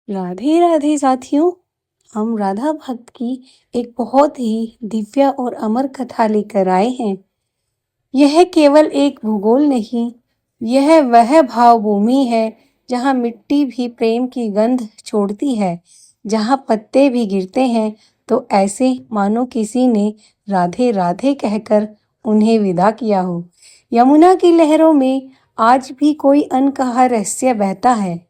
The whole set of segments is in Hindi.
राधे राधे साथियों। हम राधा भक्त की एक बहुत ही दिव्य और अमर कथा लेकर आए हैं। यह केवल एक भूगोल नहीं, यह वह भाव भूमि है जहाँ मिट्टी भी प्रेम की गंध छोड़ती है, जहाँ पत्ते भी गिरते हैं तो ऐसे मानो किसी ने राधे राधे कहकर उन्हें विदा किया हो। यमुना की लहरों में आज भी कोई अनकहा रहस्य बहता है।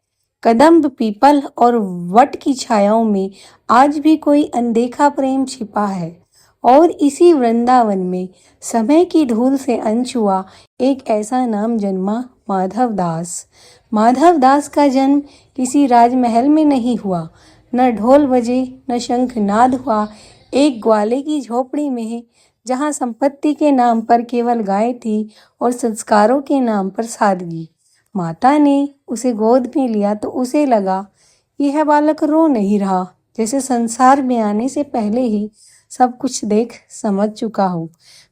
कदम्ब, पीपल और वट की छायाओं में आज भी कोई अनदेखा प्रेम छिपा है। और इसी वृंदावन में समय की धूल से अनछुआ एक ऐसा नाम जन्मा, माधव दास। माधव दास का जन्म किसी राजमहल में नहीं हुआ, न ढोल बजे न शंख नाद हुआ। एक ग्वाले की झोपड़ी में, जहाँ संपत्ति के नाम पर केवल गाय थी और संस्कारों के नाम पर सादगी। माता ने उसे गोद में लिया तो उसे लगा यह बालक रो नहीं रहा, जैसे संसार में आने से पहले ही सब कुछ देख समझ चुका हो।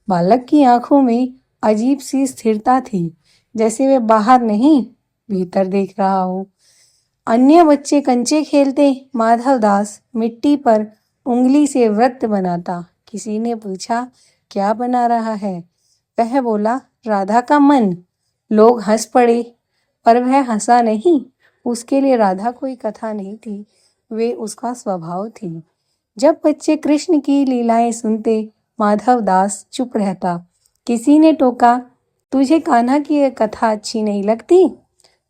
बालक की आंखों में अजीब सी स्थिरता थी, जैसे वे बाहर नहीं भीतर देख रहा हो। अन्य बच्चे कंचे खेलते, माधव दास मिट्टी पर उंगली से वृत्त बनाता। किसी ने पूछा, क्या बना रहा है? वह बोला, राधा का मन। लोग हंस पड़े, पर वह हंसा नहीं। उसके लिए राधा कोई कथा नहीं थी, वे उसका स्वभाव थी। जब बच्चे कृष्ण की लीलाएं सुनते, माधव दास चुप रहता। किसी ने टोका, तुझे कान्हा की यह कथा अच्छी नहीं लगती?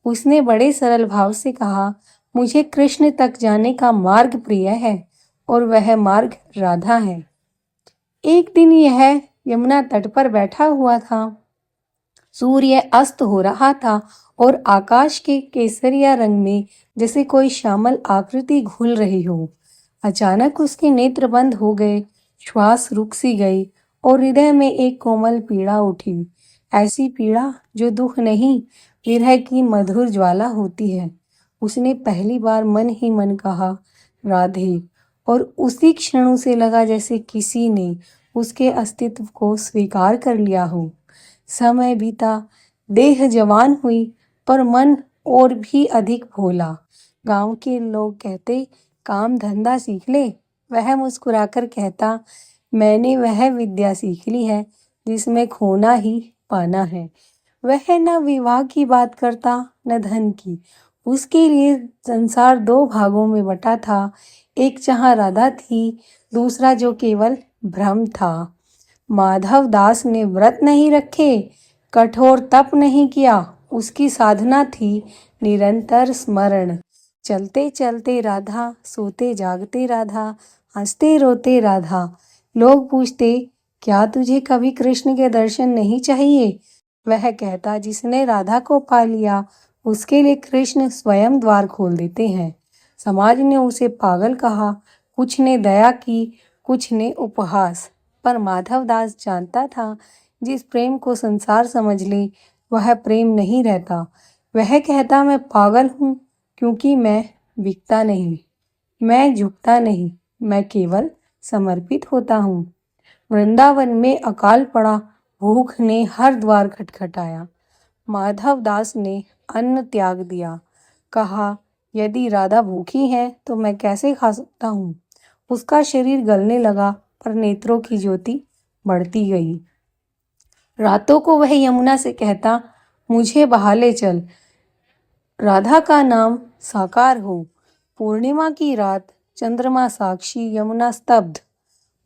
उसने बड़े सरल भाव से कहा, मुझे कृष्ण तक जाने का मार्ग प्रिय है, और वह मार्ग राधा है। एक दिन यह यमुना तट पर बैठा हुआ था। सूर्य अस्त हो रहा था और आकाश के केसरिया रंग में जैसे कोई श्यामल आकृति घुल रही हो। अचानक उसके नेत्र बंद हो गए, श्वास रुक सी गई और हृदय में एक कोमल पीड़ा उठी। ऐसी पीड़ा जो दुख नहीं, विरह की मधुर ज्वाला होती है। उसने पहली बार मन ही मन कहा, राधे, और उसी क्षण उसे लगा जैसे किसी ने उसके अस्तित्व को स्वीकार कर लिया हो। समय बीता, देह जवान हुई, पर मन और भी अधिक भोला। गांव के लोग कहते, काम धंधा सीख ले। वह मुस्कुराकर कहता, मैंने वह विद्या सीख ली है जिसमें खोना ही पाना है। वह न विवाह की बात करता, न धन की। उसके लिए संसार दो भागों में बटा था, एक जहाँ राधा थी, दूसरा जो केवल भ्रम था। माधव दास ने व्रत नहीं रखे, कठोर तप नहीं किया। उसकी साधना थी निरंतर स्मरण। चलते चलते राधा, सोते जागते राधा, हंसते रोते राधा। लोग पूछते, क्या तुझे कभी कृष्ण के दर्शन नहीं चाहिए? वह कहता, जिसने राधा को पा लिया उसके लिए कृष्ण स्वयं द्वार खोल देते हैं। समाज ने उसे पागल कहा, कुछ ने दया की, कुछ ने उपहास। पर माधव दास जानता था, जिस प्रेम को संसार समझ ले वह प्रेम नहीं रहता। वह कहता, मैं पागल हूँ क्योंकि मैं बिकता नहीं, मैं झुकता नहीं, मैं केवल समर्पित होता हूँ। वृंदावन में अकाल पड़ा, भूख ने हर द्वार खटखटाया। माधव दास ने अन्न त्याग दिया, कहा, यदि राधा भूखी है तो मैं कैसे खा सकता हूँ। उसका शरीर गलने लगा, पर नेत्रों की ज्योति बढ़ती गई। रातों को वह यमुना से कहता, मुझे बहा ले चल, राधा का नाम साकार हो। पूर्णिमा की रात, चंद्रमा साक्षी, यमुना स्तब्ध।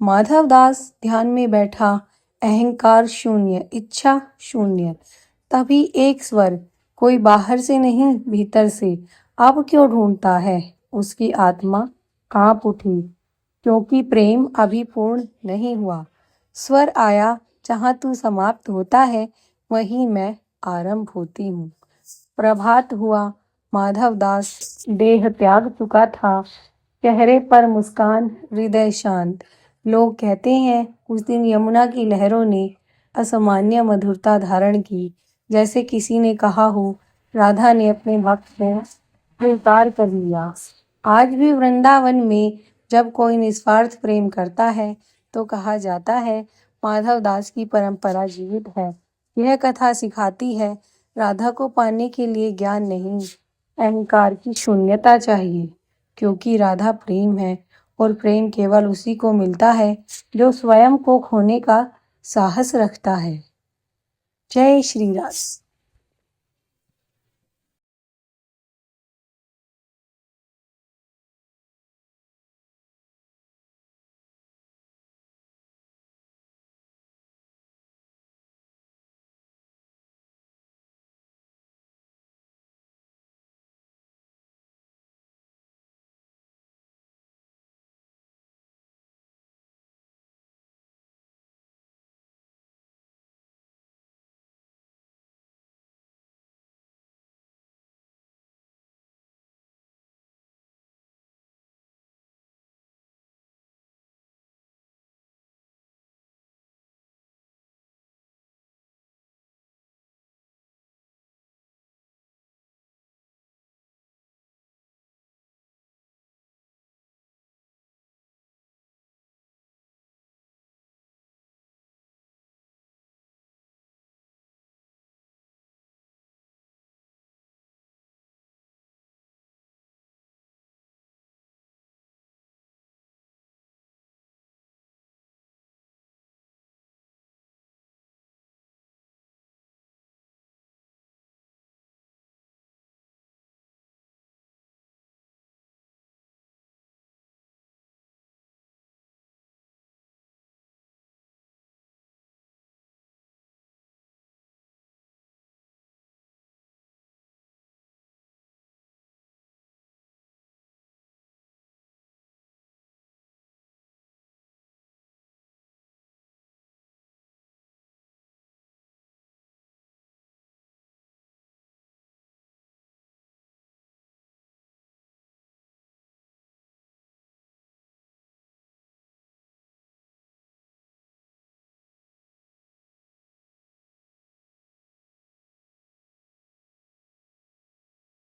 माधव दास ध्यान में बैठा, अहंकार शून्य, इच्छा शून्य। तभी एक स्वर, कोई बाहर से नहीं भीतर से, अब क्यों ढूंढता है? उसकी आत्मा कांप उठी, क्योंकि प्रेम अभी पूर्ण नहीं हुआ। स्वर आया, जहाँ तू समाप्त होता है वहीं मैं आरंभ होती हूँ। प्रभात हुआ, माधव दास देह त्याग चुका था, चेहरे पर मुस्कान, हृदय शांत। लोग कहते हैं, उस दिन यमुना की लहरों ने असामान्य मधुरता धारण की, जैसे किसी ने कहा हो, राधा ने अपने भक्त को स्वीकार कर लिया। आज भी वृंदावन में जब कोई निस्वार्थ प्रेम करता है तो कहा जाता है, माधव दास की परंपरा जीवित है। यह कथा सिखाती है, राधा को पाने के लिए ज्ञान नहीं, अहंकार की शून्यता चाहिए। क्योंकि राधा प्रेम है और प्रेम केवल उसी को मिलता है जो स्वयं को खोने का साहस रखता है। जय श्री राधे।